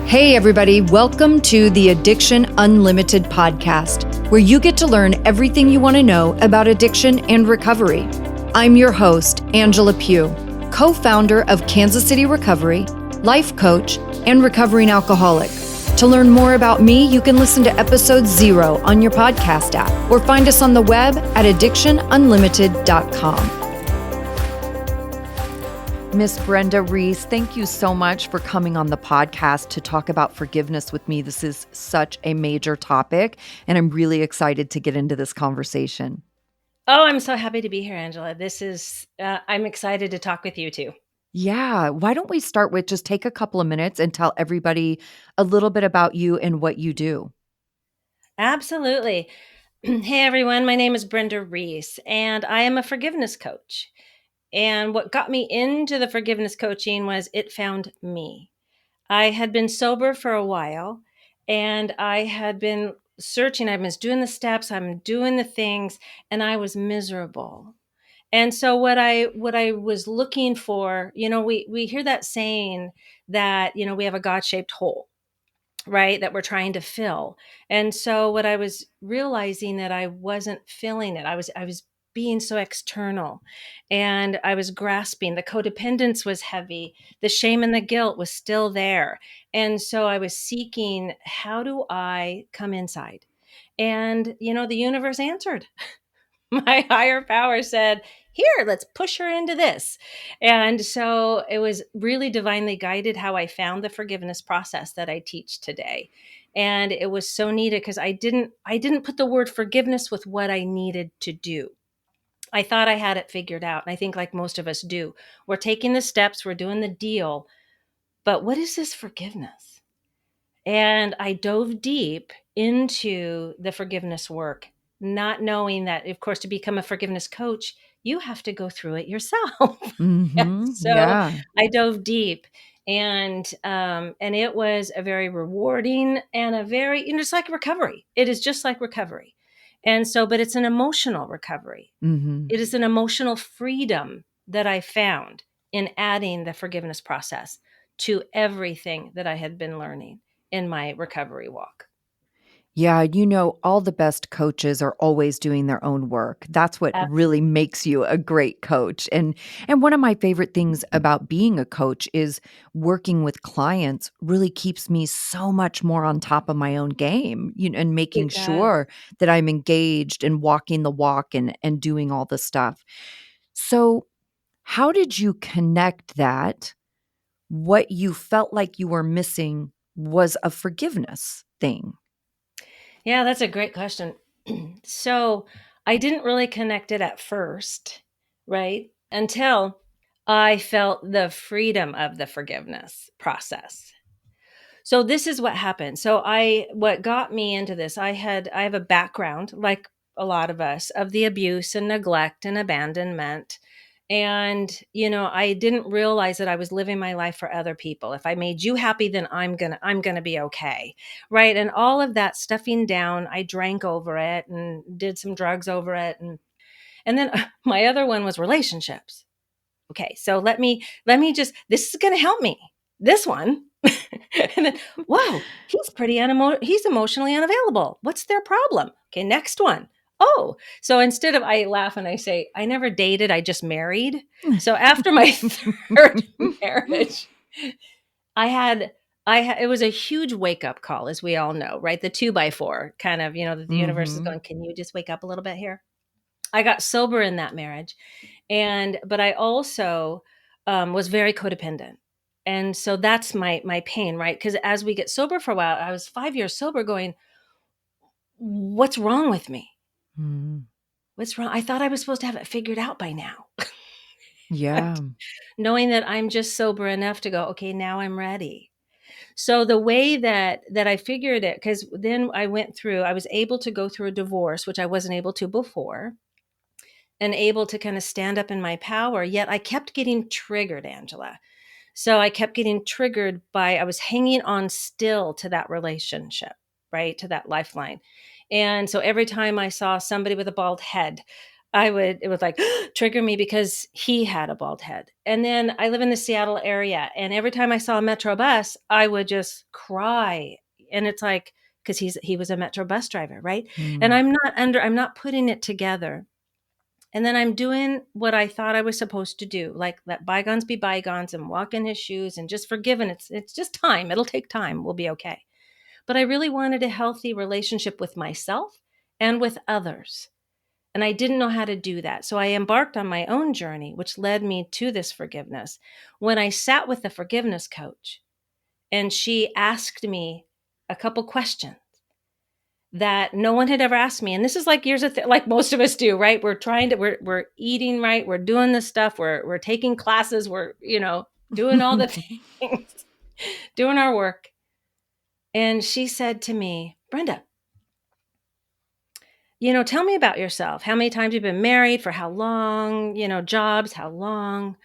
Hey, everybody, welcome to the Addiction Unlimited podcast, where you get to learn everything you want to know about addiction and recovery. I'm your host, Angela Pugh, co-founder of Kansas City Recovery, life coach, and recovering alcoholic. To learn more about me, you can listen to episode 0 on your podcast app or find us on the web at addictionunlimited.com. Miss Brenda Reiss, thank you so much for coming on the podcast to talk about forgiveness with me. This is such a major topic, and I'm really excited to get into this conversation. Oh, I'm so happy to be here, Angela. I'm excited to talk with you too. Yeah, why don't we start with just take a couple of minutes and tell everybody a little bit about you and what you do? Absolutely. Hey, everyone. My name is Brenda Reiss, and I am a forgiveness coach. And what got me into the forgiveness coaching was it found me. I had been sober for a while, and I had been searching. I was doing the steps, I'm doing the things, and I was miserable. And so what I was looking for, we hear that saying that, we have a God-shaped hole, right? That we're trying to fill. And so what I was realizing that I wasn't filling it. I was being so external, and I was grasping. The codependence was heavy. The shame and the guilt was still there. And so I was seeking, how do I come inside? And the universe answered. My higher power said, here, let's push her into this. And so it was really divinely guided how I found the forgiveness process that I teach today. And it was so needed because I didn't put the word forgiveness with what I needed to do. I thought I had it figured out. And I think like most of us do, we're taking the steps, we're doing the deal. But what is this forgiveness? And I dove deep into the forgiveness work, not knowing that, of course, to become a forgiveness coach, you have to go through it yourself. And so Yeah. I dove deep, and it was a very rewarding and a very, just like recovery. It is just like recovery. And so, but it's an emotional recovery. hmm It is an emotional freedom that I found in adding the forgiveness process to everything that I had been learning in my recovery walk. Yeah, all the best coaches are always doing their own work. That's what really Absolutely. makes you a great coach. And one of my favorite things about being a coach is working with clients really keeps me so much more on top of my own game, and making It does. sure that I'm engaged and walking the walk and doing all the stuff. So, how did you connect that what you felt like you were missing was a forgiveness thing? Yeah, that's a great question. So I didn't really connect it at first, right? Until I felt the freedom of the forgiveness process. So this is what happened. What got me into this, I have a background, like a lot of us, of the abuse and neglect and abandonment. And, I didn't realize that I was living my life for other people. If I made you happy, then I'm going to be okay. Right? And all of that stuffing down, I drank over it and did some drugs over it, and then my other one was relationships. Okay, so let me just, this is going to help me. This one. And then, whoa, he's emotionally unavailable. What's their problem? Okay, next one. Oh, so instead of, I laugh and I say, I never dated, I just married. So after my third marriage, I had it was a huge wake up call, as we all know, right? The 2x4 kind of, that the universe is Mhm. going, can you just wake up a little bit here? I got sober in that marriage, but I also was very codependent. And so that's my pain, right? Because as we get sober for a while, I was 5 years sober, going, what's wrong with me? Mhm. What's wrong? I thought I was supposed to have it figured out by now. Yeah. Knowing that I'm just sober enough to go, okay, now I'm ready. So the way that I figured it, because then I was able to go through a divorce, which I wasn't able to before, and able to kind of stand up in my power. Yet I kept getting triggered, Angela. So I kept getting triggered by, I was hanging on still to that relationship, right? To that lifeline. And so every time I saw somebody with a bald head, it would like trigger me because he had a bald head. And then I live in the Seattle area, and every time I saw a Metro bus, I would just cry. And it's like, because he was a Metro bus driver, right? And Mm. I'm not putting it together. And then I'm doing what I thought I was supposed to do, like let bygones be bygones and walk in his shoes and just forgive. And it's just time. It'll take time. We'll be okay. But I really wanted a healthy relationship with myself and with others. And I didn't know how to do that. So I embarked on my own journey, which led me to this forgiveness. When I sat with the forgiveness coach and she asked me a couple questions that no one had ever asked me. And this is like years of like most of us do, right? We're eating right. We're doing this stuff. We're taking classes. We're, doing all the things, doing our work. And she said to me, Brenda, tell me about yourself. How many times you've been married, for how long, jobs, how long.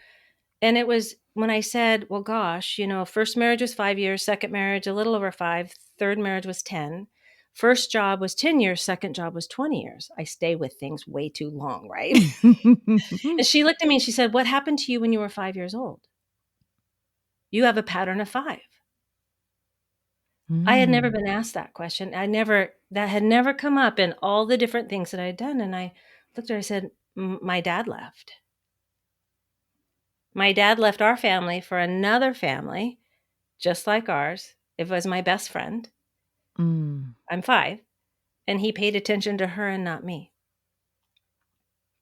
And it was when I said, well, gosh, first marriage was 5 years, second marriage, a little over 5, third marriage was 10. First job was 10 years, second job was 20 years. I stay with things way too long, right? And she looked at me and she said, what happened to you when you were 5 years old? You have a pattern of 5. I had never Mm. been asked that question. That had never come up in all the different things that I'd done. And I looked at her, I said, my dad left. My dad left our family for another family, just like ours. It was my best friend. Mm. I'm 5. And he paid attention to her and not me.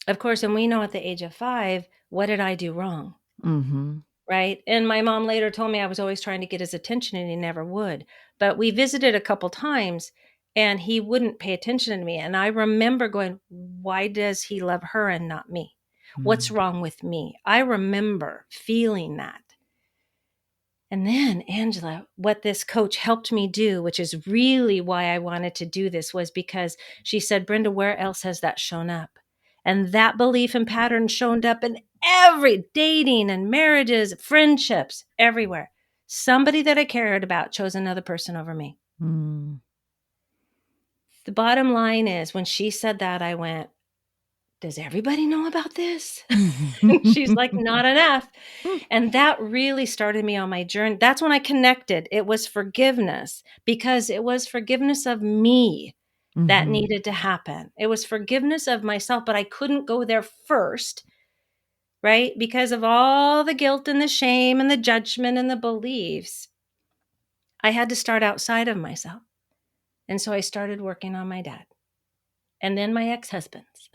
Of course, and we know at the age of 5, what did I do wrong? Mm-hmm. Right? And my mom later told me I was always trying to get his attention and he never would. But we visited a couple times and he wouldn't pay attention to me. And I remember going, why does he love her and not me? What's Mm. wrong with me? I remember feeling that. And then, Angela, what this coach helped me do, which is really why I wanted to do this, was because she said, Brenda, where else has that shown up? And that belief and pattern showed up in every dating and marriages, friendships, everywhere. Somebody that I cared about chose another person over me. Mm. The bottom line is, when she said that, I went, does everybody know about this? And she's like, not enough. And that really started me on my journey. That's when I connected. It was forgiveness, because it was forgiveness of me that Mm-hmm. needed to happen. It was forgiveness of myself, but I couldn't go there first, right? Because of all the guilt and the shame and the judgment and the beliefs. I had to start outside of myself. And so I started working on my dad and then my ex-husbands.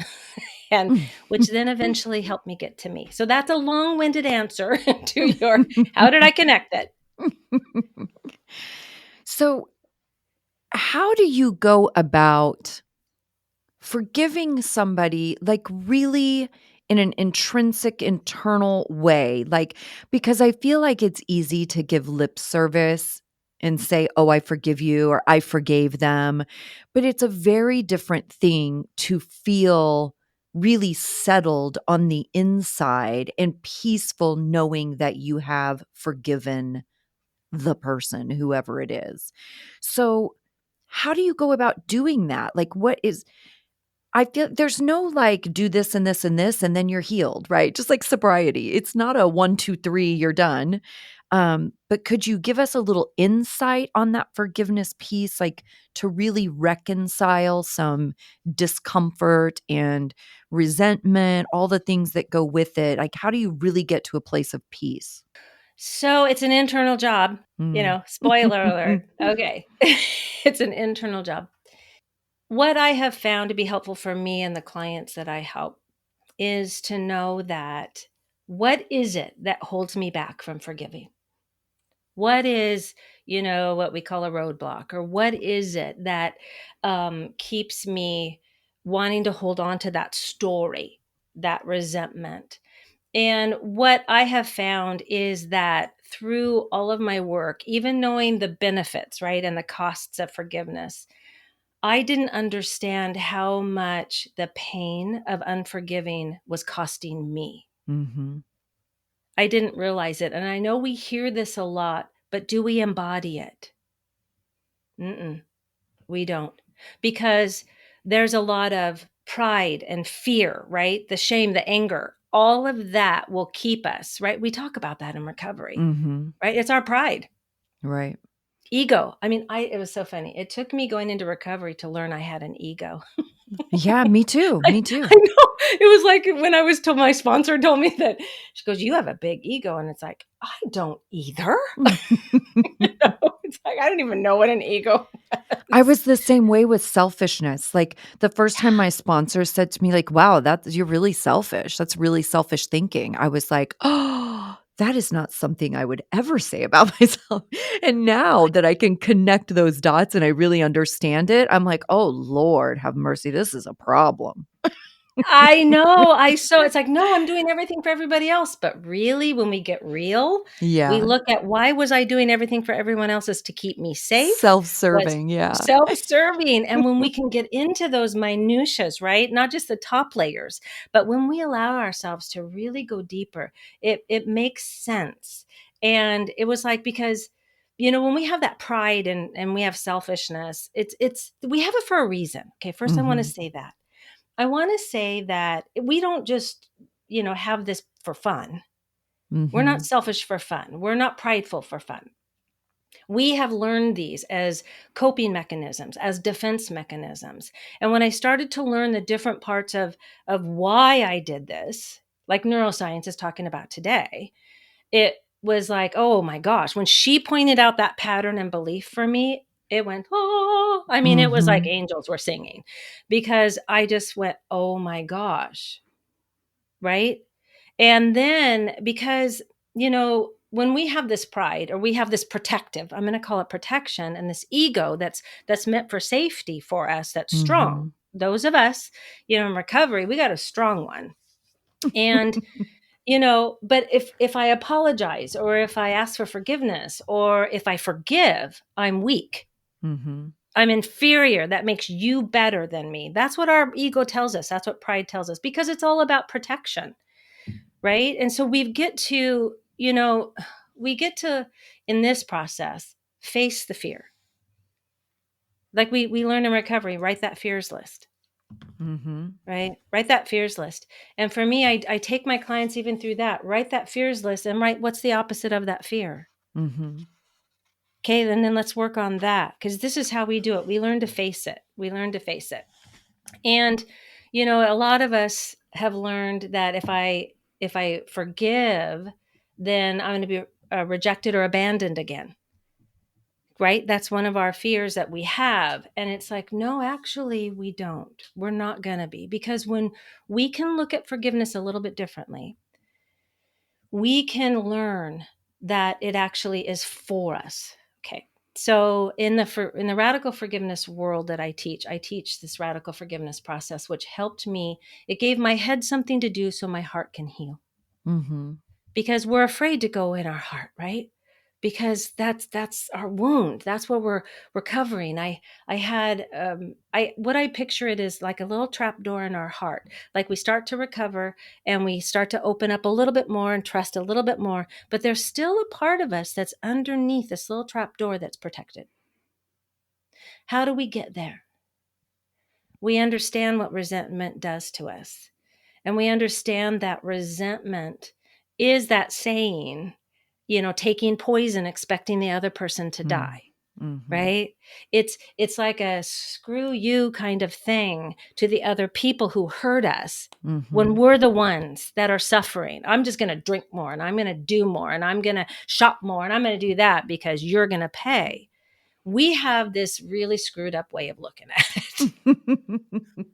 And which then eventually helped me get to me. So that's a long-winded answer to your, how did I connect it? So, how do you go about forgiving somebody, like, really in an intrinsic, internal way? Like, because I feel like it's easy to give lip service and say, "Oh, I forgive you," or "I forgave them." But it's a very different thing to feel really settled on the inside and peaceful knowing that you have forgiven the person, whoever it is. So, how do you go about doing that? Like, what is I feel there's no like, do this and this and this, and then you're healed, right? Just like sobriety. It's not a 1, 2, 3, you're done. But could you give us a little insight on that forgiveness piece, like to really reconcile some discomfort and resentment, all the things that go with it? Like, how do you really get to a place of peace? So it's an internal job, Mm. spoiler alert. Okay. It's an internal job. What I have found to be helpful for me and the clients that I help is to know that, what is it that holds me back from forgiving? What is, what we call a roadblock, or what is it that keeps me wanting to hold on to that story, that resentment? And what I have found is that through all of my work, even knowing the benefits, right, and the costs of forgiveness, I didn't understand how much the pain of unforgiving was costing me. Mhm. I didn't realize it. And I know we hear this a lot, but do we embody it? Mm-mm, we don't. Because there's a lot of pride and fear, right? The shame, the anger, all of that will keep us, right? We talk about that in recovery, Mhm. right? It's our pride. Right. Ego. I mean, it was so funny. It took me going into recovery to learn I had an ego. Yeah, me too. I Me too. know. It was like when I was told, my sponsor told me that, she goes, "You have a big ego." And it's like, I don't either. It's like, I don't even know what an ego I is. was the same way with selfishness. Like, the first time my sponsor said to me, like, "Wow, you're really selfish. That's really selfish thinking." I was like, "Oh, that is not something I would ever say about myself." And now that I can connect those dots and I really understand it, I'm like, "Oh, Lord, have mercy. This is a problem." I know. It's like, no, I'm doing everything for everybody else. But really, when we get real, we Yeah. look at, why was I doing everything for everyone else? Is to keep me safe, was Self-serving, yeah. self-serving. And when we can get into those minutiaes, right? Not just the top layers, but when we allow ourselves to really go deeper, it makes sense. And it was like, because when we have that pride and we have selfishness, we have it for a reason. Okay, first I want to Mhm. say that. I want to say that we don't just, have this for fun. We're not Mhm. selfish for fun. We're not prideful for fun. We have learned these as coping mechanisms, as defense mechanisms. And when I started to learn the different parts of why I did this, like neuroscience is talking about today, it was like, oh my gosh, when she pointed out that pattern and belief for me, it went, oh, I mean, it was like Mhm. angels were singing, because I just went, oh my gosh, right? And then, because, when we have this pride, or we have this protective, I'm going to call it protection, and this ego that's meant for safety for us, that's strong. Mhm. Those of us, in recovery, we got a strong one. And but if I apologize, or if I ask for forgiveness, or if I forgive, I'm weak. Mhm. I'm inferior. That makes you better than me. That's what our ego tells us. That's what pride tells us, because it's all about protection, right? And so we get to, in this process, face the fear. Like we learn in recovery, write that fears list, Mhm. right? Write that fears list. And for me, I take my clients even through that. Write that fears list and write, what's the opposite of that fear? Mhm. Okay, then let's work on that, because this is how we do it. We learn to face it. We learn to face it. And a lot of us have learned that if I forgive, then I'm going to be rejected or abandoned again. Right? That's one of our fears that we have. And it's like, no, actually, we don't. We're not going to be. Because when we can look at forgiveness a little bit differently, we can learn that it actually is for us. Okay. So in the radical forgiveness world that I teach this radical forgiveness process, which helped me. It gave my head something to do so my heart can heal, Mhm. because we're afraid to go in our heart, right? Because that's our wound. That's what we're recovering. I had I what I picture it is like a little trap door in our heart. Like we start to recover and we start to open up a little bit more and trust a little bit more, but there's still a part of us that's underneath this little trap door that's protected. How do we get there? We understand what resentment does to us. And we understand that resentment is that saying, taking poison, expecting the other person to Mm. die, Mhm. right? It's like a screw you kind of thing to the other people who hurt us, when Mhm. we're the ones that are suffering. I'm just going to drink more, and I'm going to do more, and I'm going to shop more, and I'm going to do that because you're going to pay. We have this really screwed up way of looking at it.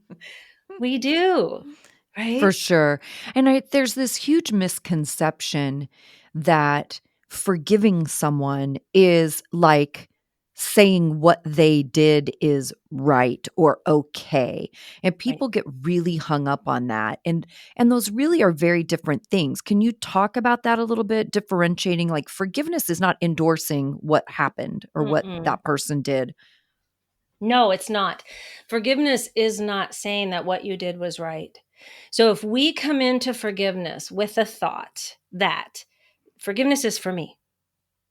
We do, For right? sure. And there's this huge misconception that forgiving someone is like saying what they did is right or okay. And Right. people get really hung up on that. And those really are very different things. Can you talk about that a little bit, differentiating, like, forgiveness is not endorsing what happened or what Mm-mm. that person did? No, it's not. Forgiveness is not saying that what you did was right. So if we come into forgiveness with the thought that forgiveness is for me,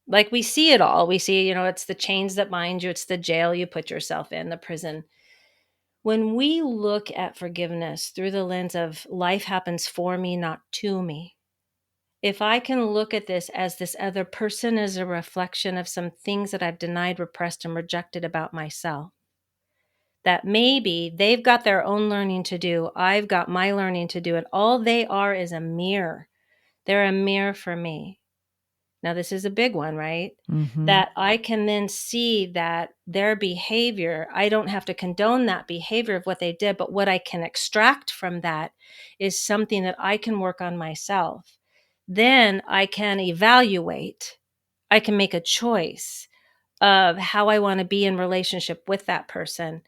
like we see it all, we see, it's the chains that bind you, it's the jail you put yourself in, the prison. When we look at forgiveness through the lens of life happens for me, not to me, if I can look at this as this other person as a reflection of some things that I've denied, repressed, and rejected about myself, that maybe they've got their own learning to do, I've got my learning to do, and all they are is a mirror. They're a mirror for me. Now, this is a big one, right? Mm-hmm. That I can then see that their behavior, I don't have to condone that behavior of what they did, but what I can extract from that is something that I can work on myself. Then I can evaluate, I can make a choice of how I want to be in relationship with that person.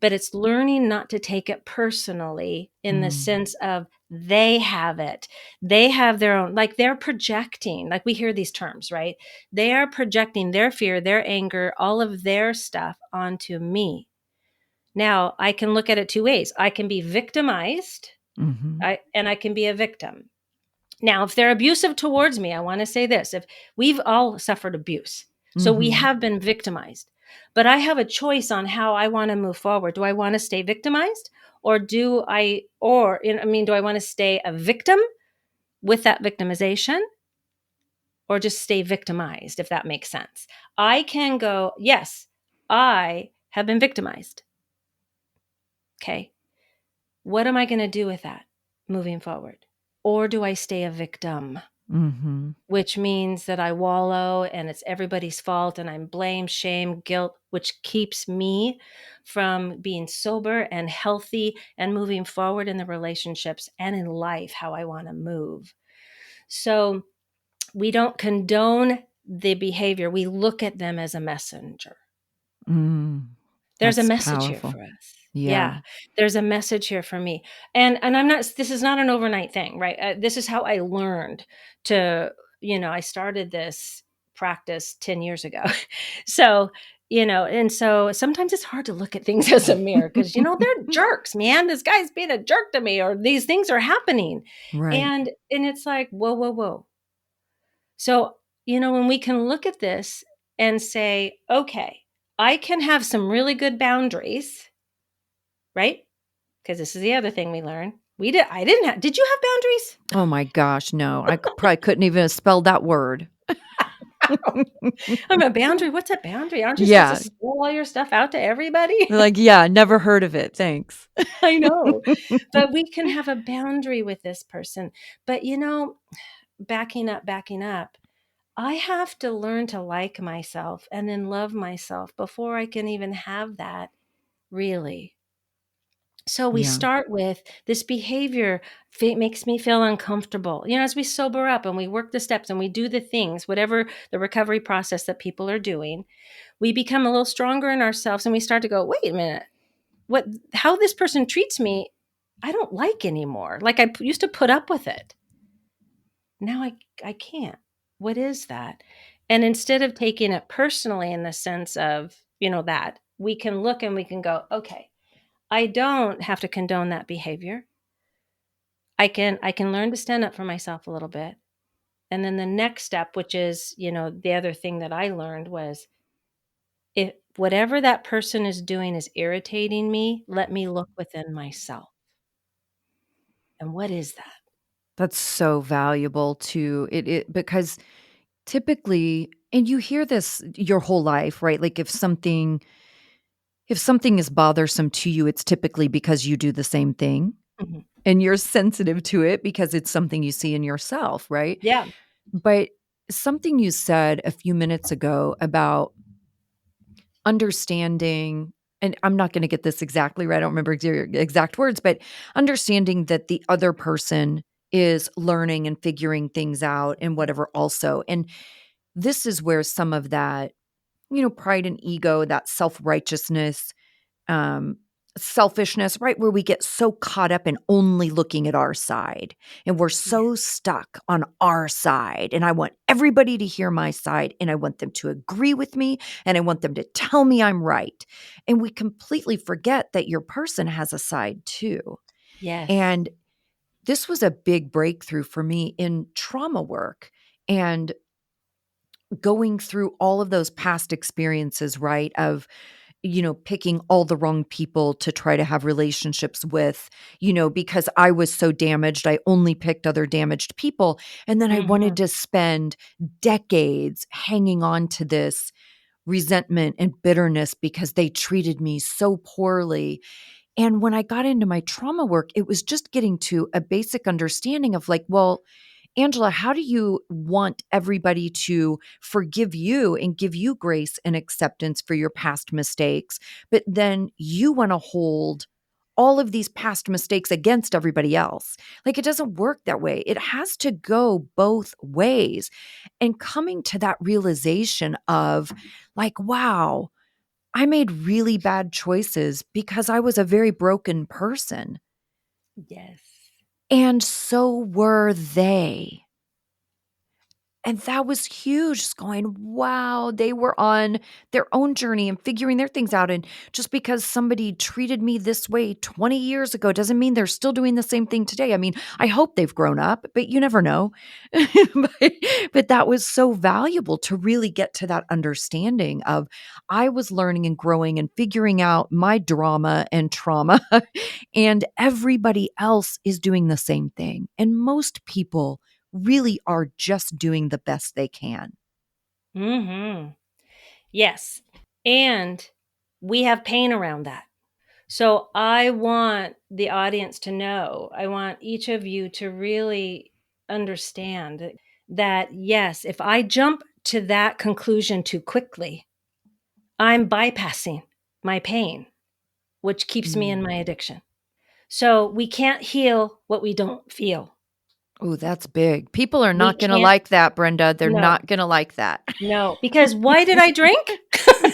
But it's learning not to take it personally in the sense of they have it. They have their own, like they're projecting, like we hear these terms, right? They are projecting their fear, their anger, all of their stuff onto me. Now, I can look at it two ways. I can be victimized, Mm-hmm. and I can be a victim. Now, if they're abusive towards me, I want to say this: if we've all suffered abuse, so we Mm-hmm. have been victimized, but I have a choice on how I want to move forward. Do I want to stay victimized, or do I want to stay a victim with that victimization, or just stay victimized, if that makes sense? I can go, yes, I have been victimized. Okay. What am I going to do with that moving forward? Or do I stay a victim? Mm-hmm. Which means that I wallow and it's everybody's fault and I'm blame, shame, guilt, which keeps me from being sober and healthy and moving forward in the relationships and in life, how I want to move. So we don't condone the behavior. We look at them as a messenger. There's a That's message here powerful. for us. Yeah. Yeah, there's a message here for me. And I'm not, this is not an overnight thing, right? This is how I learned to, I started this practice 10 years ago. So, and so sometimes it's hard to look at things as a mirror because, they're jerks, man. This guy's being a jerk to me, or these things are happening. Right. And it's like, whoa, whoa, whoa. So, when we can look at this and say, okay, I can have some really good boundaries, right? Because this is the other thing we learn. I didn't have, did you have boundaries? Oh my gosh, no. Probably couldn't even have spelled that word. I'm a boundary. What's a boundary? Aren't you supposed to Yeah. spill all your stuff out to everybody? Like, yeah, never heard of it. Thanks. I know. But we can have a boundary with this person. But, backing up, I have to learn to like myself and then love myself before I can even have that, really. So we Yeah. start with this behavior makes me feel uncomfortable. As we sober up and we work the steps and we do the things, whatever the recovery process that people are doing, we become a little stronger in ourselves and we start to go, wait a minute, how this person treats me, I don't like anymore. Like used to put up with it. Now I can't. What is that? And instead of taking it personally in the sense of, that, we can look and we can go, okay, I don't have to condone that behavior. I can learn to stand up for myself a little bit. And then the next step, which is, the other thing that I learned was, if whatever that person is doing is irritating me, let me look within myself. And what is that? That's so valuable to it because typically, and you hear this your whole life, right? Like if something is bothersome to you, it's typically because you do the same thing Mhm. and you're sensitive to it because it's something you see in yourself, right? Yeah. But something you said a few minutes ago about understanding, and I'm not going to get this exactly right. I don't remember your exact words, but understanding that the other person is learning and figuring things out and whatever also. And this is where some of that, pride and ego, that self-righteousness, um, selfishness, right? Where we get so caught up in only looking at our side and we're Yeah. so stuck on our side. And I want everybody to hear my side and I want them to agree with me and I want them to tell me I'm right. And we completely forget that your person has a side too. Yes. And this was a big breakthrough for me in trauma work and going through all of those past experiences, right? Of picking all the wrong people to try to have relationships with, because I was so damaged. I only picked other damaged people. And then I wanted Mhm. to spend decades hanging on to this resentment and bitterness because they treated me so poorly. And when I got into my trauma work, it was just getting to a basic understanding of like, well, Angela, how do you want everybody to forgive you and give you grace and acceptance for your past mistakes? But then you want to hold all of these past mistakes against everybody else. Like, it doesn't work that way. It has to go both ways. And coming to that realization of like, wow, I made really bad choices because I was a very broken person. Yes. And so were they. And that was huge, just going, wow, they were on their own journey and figuring their things out. And just because somebody treated me this way 20 years ago doesn't mean they're still doing the same thing today. I mean, I hope they've grown up, but you never know. but, but that was so valuable to really get to that understanding of I was learning and growing and figuring out my drama and trauma, and everybody else is doing the same thing. And most people really are just doing the best they can. Mhm. Yes. And we have pain around that. So I want the audience to know, I want each of you to really understand that, yes, if I jump to that conclusion too quickly, I'm bypassing my pain, which keeps me in Mm. my addiction. So we can't heal what we don't feel. Oh, that's big. People are We not going to can't, like that, Brenda. They're no, not going to like that. no, because why did I drink?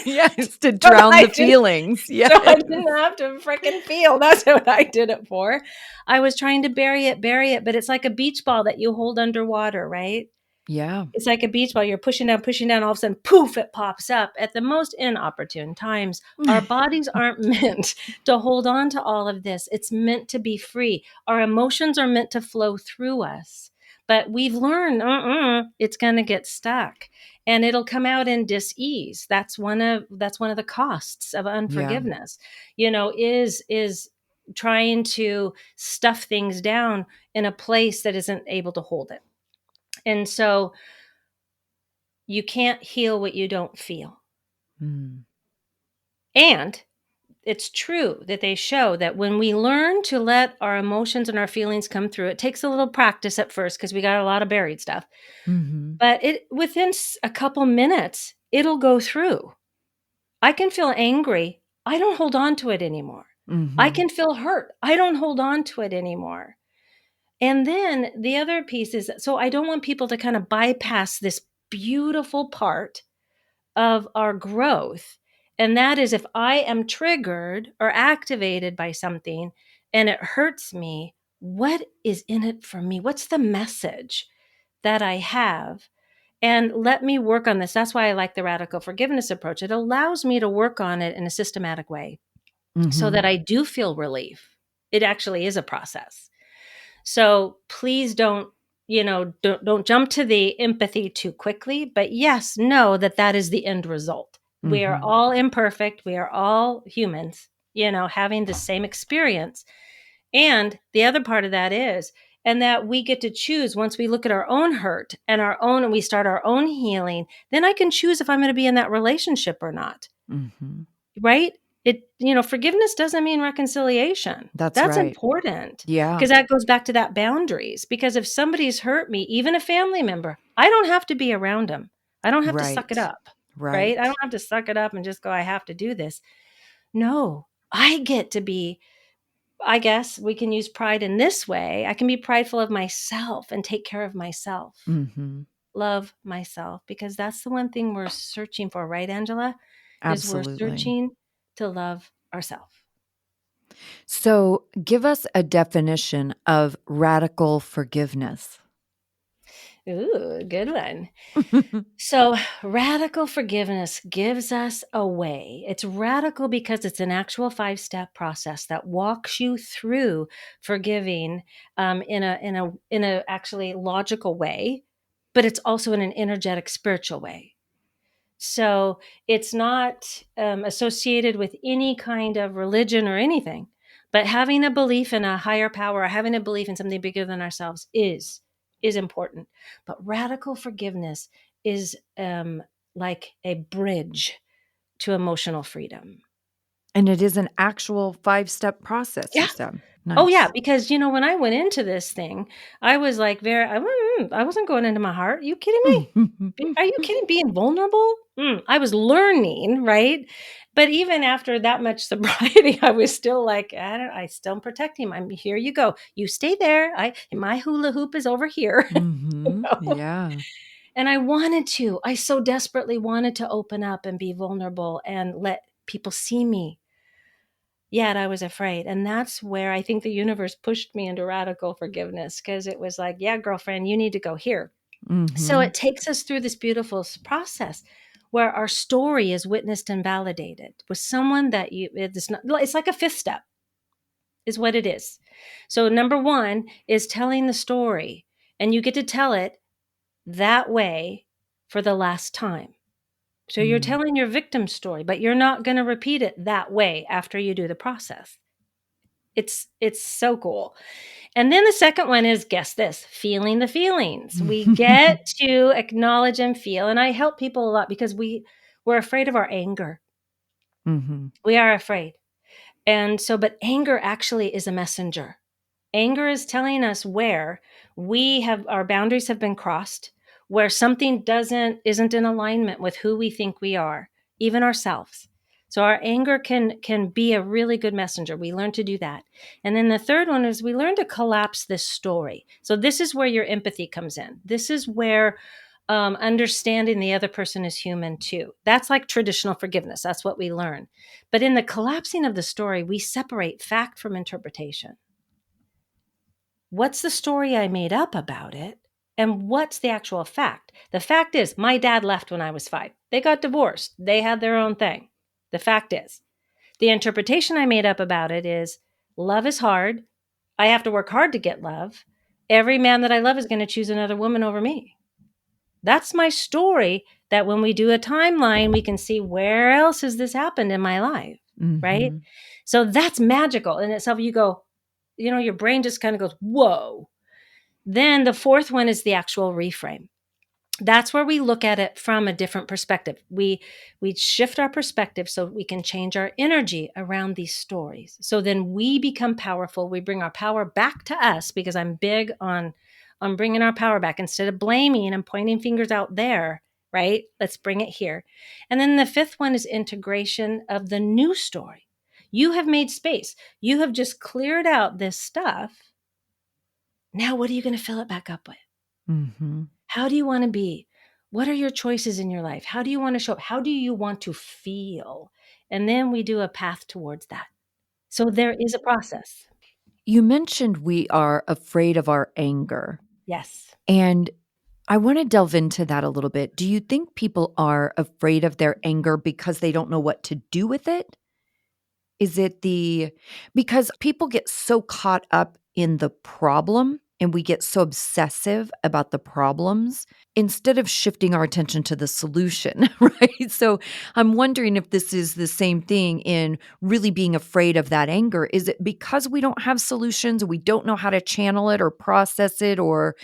Yes, to So that drown I the didn't feelings. Yes. so I didn't have to freaking feel. That's what I did it for. I was trying to bury it, but it's like a beach ball that you hold underwater, right? Yeah. It's like a beach ball. You're pushing down, all of a sudden, poof, it pops up at the most inopportune times. Our bodies aren't meant to hold on to all of this. It's meant to be free. Our emotions are meant to flow through us. But we've learned, it's going to get stuck and it'll come out in dis-ease. That's one of the costs of Yeah. unforgiveness, is trying to stuff things down in a place that isn't able to hold it. And so you can't heal what you don't feel. Mm. And it's true that they show that when we learn to let our emotions and our feelings come through, it takes a little practice at first because we got a lot of buried stuff. Mhm. But it within a couple minutes, it'll go through. I can feel angry. I don't hold on to it anymore. I Mhm. can feel hurt. I don't hold on to it anymore. And then the other piece is, so I don't want people to kind of bypass this beautiful part of our growth. And that is, if I am triggered or activated by something and it hurts me, what is in it for me? What's the message that I have? And let me work on this. That's why I like the radical forgiveness approach. It allows me to work on it in a systematic way so Mhm. that I do feel relief. It actually is a process. So please don't jump to the empathy too quickly, but yes, know that that is the end result. We are Mhm. all imperfect. We are all humans, having the same experience. And the other part of that is, and that we get to choose once we look at our own hurt and we start our own healing, then I can choose if I'm going to be in that relationship or not. Mhm. Right? Forgiveness doesn't mean reconciliation. That's That's right. important Yeah. because that goes back to that boundaries. Because if somebody's hurt me, even a family member, I don't have to be around them. I don't have to suck it Right. up, right? I don't Right. have to suck it up and just go, I have to do this. No, I get to be, I guess we can use pride in this way. I can be prideful of myself and take care of myself, Mhm. love myself, because that's the one thing we're searching for, right, Angela? Is we're Absolutely. searching to love ourselves. So, give us a definition of radical forgiveness. Ooh, good one. So, radical forgiveness gives us a way. It's radical because it's an actual 5-step process that walks you through forgiving in a actually logical way, but it's also in an energetic spiritual way. So it's not associated with any kind of religion or anything, but having a belief in a higher power, or having a belief in something bigger than ourselves is important. But radical forgiveness is like a bridge to emotional freedom. And it is an actual 5-step process, you Yeah. said. Oh yeah, Nice. because when I went into this thing, I was like I wasn't going into my heart. You kidding me? Are you kidding? Being vulnerable? I was learning, right? But even after that much sobriety, I was still like, I still am protecting him. Here you go. You stay there. My hula hoop is over here. you know? Yeah. And I so desperately wanted to open up and be vulnerable and let people see me. Yet I was afraid. And that's where I think the universe pushed me into radical forgiveness, because it was like, yeah, girlfriend, you need to go here. So Mhm. it takes us through this beautiful process where our story is witnessed and validated with someone that it's like a fifth step, is what it is. So number one is telling the story, and you get to tell it that way for the last time. So you're Mm. telling your victim story, but you're not going to repeat it that way after you do the process. It's so cool. And then the second one is, guess this, feeling the feelings. We get to acknowledge and feel. And I help people a lot because we're afraid of our anger. Mhm. We are afraid. And so, but anger actually is a messenger. Anger is telling us where our boundaries have been crossed, where something isn't in alignment with who we think we are, even ourselves. So our anger can be a really good messenger. We learn to do that. And then the third one is we learn to collapse this story. So this is where your empathy comes in. This is where understanding the other person is human too. That's like traditional forgiveness. That's what we learn. But in the collapsing of the story, we separate fact from interpretation. What's the story I made up about it? And what's the actual fact? The fact is, my dad left when I was 5. They got divorced. They had their own thing. The fact is, the interpretation I made up about it is, love is hard. I have to work hard to get love. Every man that I love is going to choose another woman over me. That's my story, that when we do a timeline, we can see where else has this happened in my life, right? Mhm. So that's magical in itself. You go, your brain just kind of goes, whoa. Then the fourth one is the actual reframe. That's where we look at it from a different perspective. We shift our perspective so we can change our energy around these stories. So then we become powerful. We bring our power back to us, because I'm big on bringing our power back instead of blaming and pointing fingers out there, right? Let's bring it here. And then the fifth one is integration of the new story. You have made space. You have just cleared out this stuff. Now, what are you going to fill it back up with? Mhm. How do you want to be? What are your choices in your life? How do you want to show up? How do you want to feel? And then we do a path towards that. So there is a process. You mentioned we are afraid of our anger, Yes. and I wanna delve into that a little bit. Do you think people are afraid of their anger because they don't know what to do with it? Is it because people get so caught up in the problem, and we get so obsessive about the problems instead of shifting our attention to the solution, right? So, I'm wondering if this is the same thing in really being afraid of that anger. Is it because we don't have solutions, we don't know how to channel it or process it, or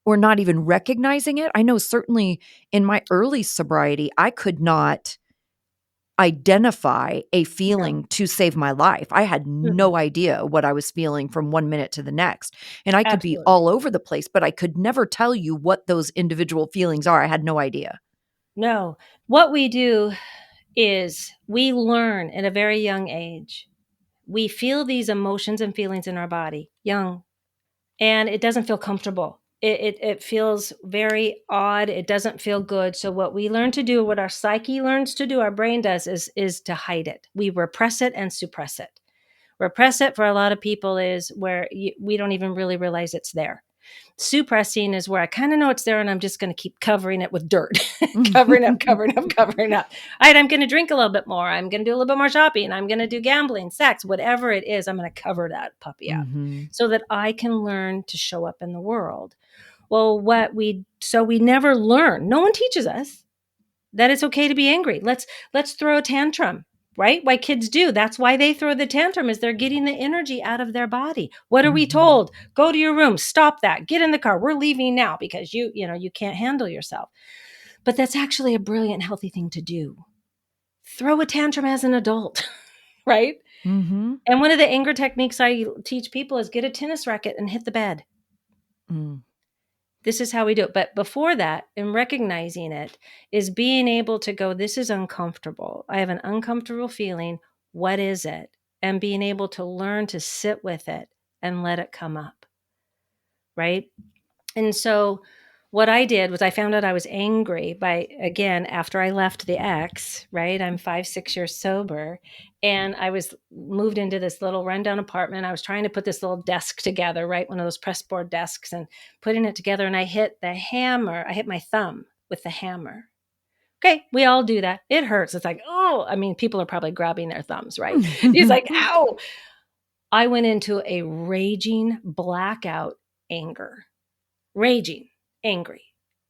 not even recognizing it? I know certainly in my early sobriety, I could not identify a No. feeling to save my life. I had Mm-mm. no idea what I was feeling from one minute to the next. And I could be Absolutely. all over the place, but I could never tell you what those individual feelings are. I had no idea. No. What we do is we learn at a very young age. We feel these emotions and feelings in our body, young, and it doesn't feel comfortable. It feels very odd. It doesn't feel good. So what we learn to do, what our psyche learns to do, our brain does, is to hide it. We repress it and suppress it. Repress it for a lot of people is where we don't even really realize it's there. Suppressing is where I kind of know it's there and I'm just going to keep covering it with dirt, covering up, covering up, covering up. All right, I'm going to drink a little bit more. I'm going to do a little bit more shopping. I'm going to do gambling, sex, whatever it is. I'm going to cover that puppy up Mhm. so that I can learn to show up in the world. Well, so we never learn. No one teaches us. that it's okay to be angry. Let's throw a tantrum, right? Why kids do. That's why they throw the tantrum, is they're getting the energy out of their body. What are we told? Go to your room, stop that, get in the car. We're leaving now because you can't handle yourself. But that's actually a brilliant, healthy thing to do. Throw a tantrum as an adult, right? Mm-hmm. And one of the anger techniques I teach people is get a tennis racket and hit the bed. Mm. This is how we do it. But before that, in recognizing it, is being able to go, this is uncomfortable. I have an uncomfortable feeling. What is it? And being able to learn to sit with it and let it come up. Right. And so what I did was I found out I was angry again, after I left the ex, right? I'm 5-6 years sober. And I was moved into this little rundown apartment. I was trying to put this little desk together, right? One of those press board desks, and putting it together. And I hit my thumb with the hammer. Okay, we all do that. It hurts. It's like, oh, I mean, people are probably grabbing their thumbs, right? He's like, ow. I went into a raging blackout anger. Raging, angry,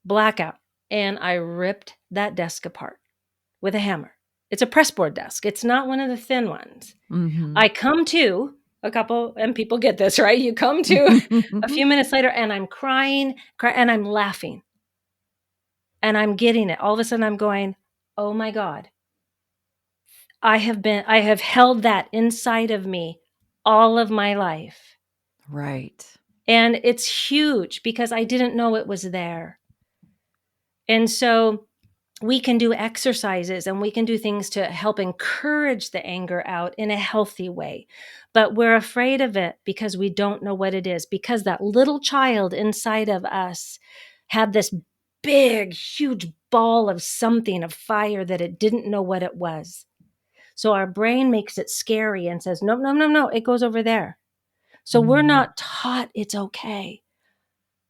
blackout. And I ripped that desk apart with a hammer. It's a pressboard desk. It's not one of the thin ones. Mm-hmm. I come to a couple, and people get this, right? You come to a few minutes later and I'm crying, and I'm laughing. And I'm getting it. All of a sudden I'm going, oh my God. I have held that inside of me all of my life. Right. And it's huge because I didn't know it was there. And so we can do exercises and we can do things to help encourage the anger out in a healthy way. But we're afraid of it because we don't know what it is, because that little child inside of us had this big, huge ball of something, of fire, that it didn't know what it was. So our brain makes it scary and says, no, no, no, no, it goes over there. So we're not taught it's okay.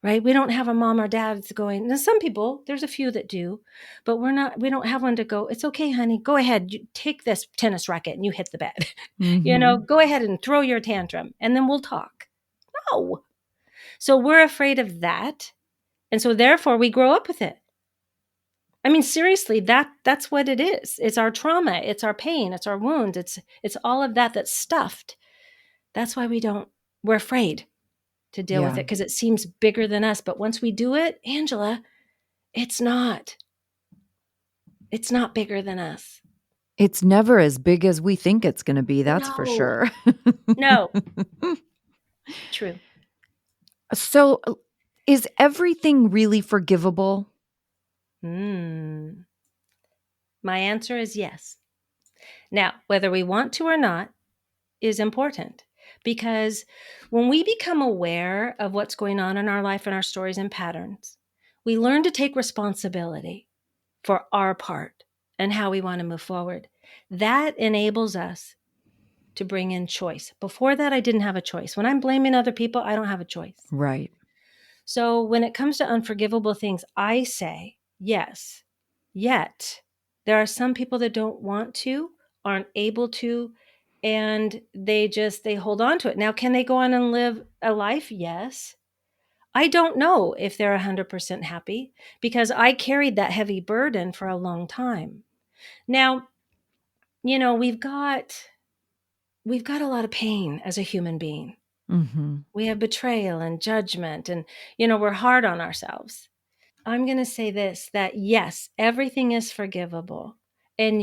Right? We don't have a mom or dad that's going, and some people, there's a few that do, but we don't have one to go, it's okay, honey, go ahead, you take this tennis racket and you hit the bed. Mm-hmm. Go ahead and throw your tantrum and then we'll talk. No. So we're afraid of that. And so therefore we grow up with it. I mean, seriously, that's what it is. It's our trauma, it's our pain, it's our wounds, it's all of that that's stuffed. That's why we're afraid to deal with Yeah. it, because it seems bigger than us. But once we do it, Angela, it's not bigger than us. It's never as big as we think it's going to be. That's for No, sure. no, true. So, is everything really forgivable? My answer is yes. Now, whether we want to or not is important, because when we become aware of what's going on in our life and our stories and patterns, we learn to take responsibility for our part and how we want to move forward. That enables us to bring in choice. Before that, I didn't have a choice. When I'm blaming other people, I don't have a choice. Right. So when it comes to unforgivable things, I say yes. Yet there are some people that don't want to, aren't able to, and they hold on to it. Now, can they go on and live a life? Yes. I don't know if they're 100% happy, because I carried that heavy burden for a long time. Now, we've got a lot of pain as a human being. Mm-hmm. We have betrayal and judgment, and, we're hard on ourselves. I'm going to say this, that yes, everything is forgivable. And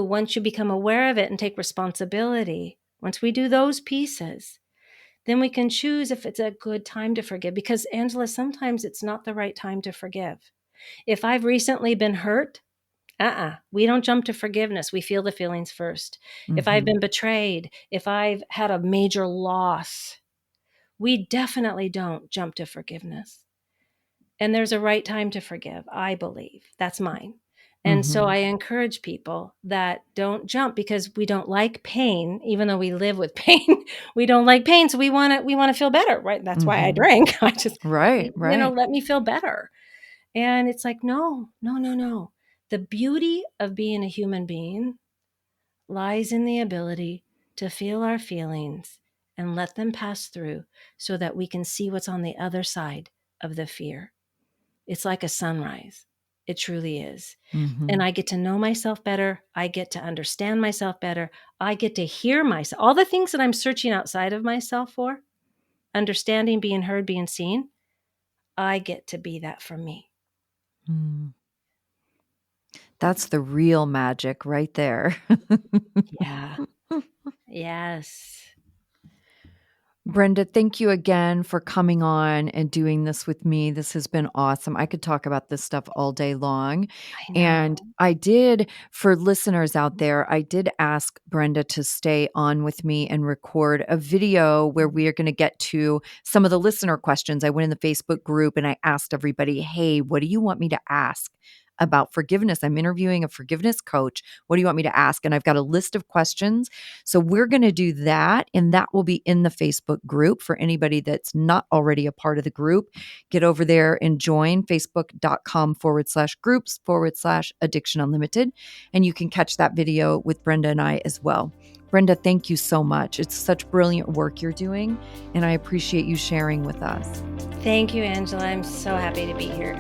once you become aware of it and take responsibility, once we do those pieces, then we can choose if it's a good time to forgive. Because, Angela, sometimes it's not the right time to forgive. If I've recently been hurt, we don't jump to forgiveness. We feel the feelings first. If I've Mm-hmm. been betrayed, if I've had a major loss, we definitely don't jump to forgiveness. And there's a right time to forgive, I believe. That's mine. And so Mm-hmm. I encourage people that don't jump, because we don't like pain, even though we live with pain. We don't like pain. So we want to feel better, right? That's why I Mm-hmm. drink. I just, Right. Right. let me feel better. And it's like, no, no, no, no. The beauty of being a human being lies in the ability to feel our feelings and let them pass through, so that we can see what's on the other side of the fear. It's like a sunrise. It truly is. Mm-hmm. And I get to know myself better. I get to understand myself better. I get to hear myself. All the things that I'm searching outside of myself for, understanding, being heard, being seen, I get to be that for me. Mm. That's the real magic right there. Yeah. Yes. Brenda, thank you again for coming on and doing this with me. This has been awesome. I could talk about this stuff all day long. I And know. I did, for listeners out there, I did ask Brenda to stay on with me and record a video where we are going to get to some of the listener questions. I went in the Facebook group and I asked everybody, hey, what do you want me to ask about forgiveness? I'm interviewing a forgiveness coach. What do you want me to ask? And I've got a list of questions. So we're going to do that. And that will be in the Facebook group for anybody that's not already a part of the group. Get over there and join facebook.com/groups/Addiction Unlimited. And you can catch that video with Brenda and I as well. Brenda, thank you so much. It's such brilliant work you're doing. And I appreciate you sharing with us. Thank you, Angela. I'm so happy to be here.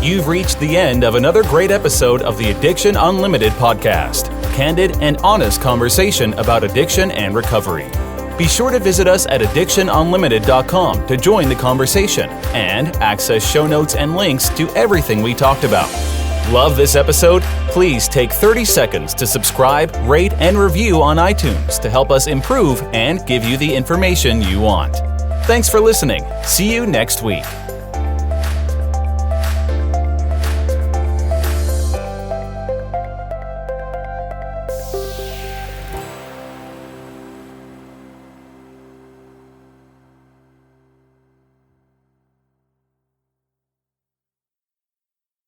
You've reached the end of another great episode of the Addiction Unlimited podcast. Candid and honest conversation about addiction and recovery. Be sure to visit us at addictionunlimited.com to join the conversation and access show notes and links to everything we talked about. Love this episode? Please take 30 seconds to subscribe, rate, and review on iTunes to help us improve and give you the information you want. Thanks for listening. See you next week.